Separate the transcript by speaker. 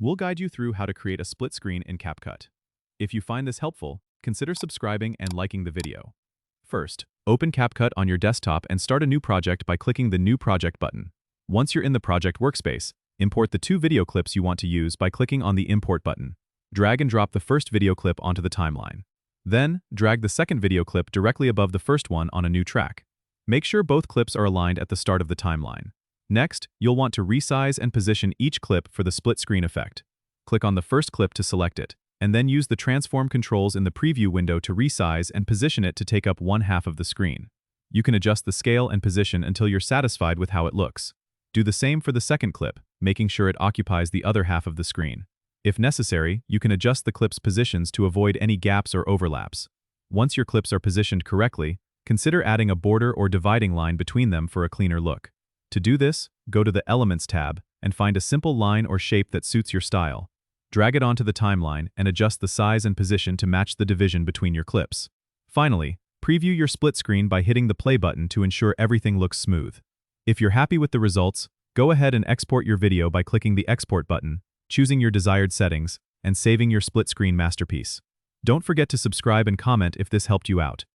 Speaker 1: We'll guide you through how to create a split screen in CapCut. If you find this helpful, consider subscribing and liking the video. First, open CapCut on your desktop and start a new project by clicking the New Project button. Once you're in the project workspace, import the 2 video clips you want to use by clicking on the Import button. Drag and drop the first video clip onto the timeline. Then, drag the second video clip directly above the first one on a new track. Make sure both clips are aligned at the start of the timeline. Next, you'll want to resize and position each clip for the split screen effect. Click on the first clip to select it, and then use the transform controls in the preview window to resize and position it to take up 1/2 of the screen. You can adjust the scale and position until you're satisfied with how it looks. Do the same for the second clip, making sure it occupies the other half of the screen. If necessary, you can adjust the clip's positions to avoid any gaps or overlaps. Once your clips are positioned correctly, consider adding a border or dividing line between them for a cleaner look. To do this, go to the Elements tab and find a simple line or shape that suits your style. Drag it onto the timeline and adjust the size and position to match the division between your clips. Finally, preview your split screen by hitting the play button to ensure everything looks smooth. If you're happy with the results, go ahead and export your video by clicking the Export button, choosing your desired settings, and saving your split screen masterpiece. Don't forget to subscribe and comment if this helped you out.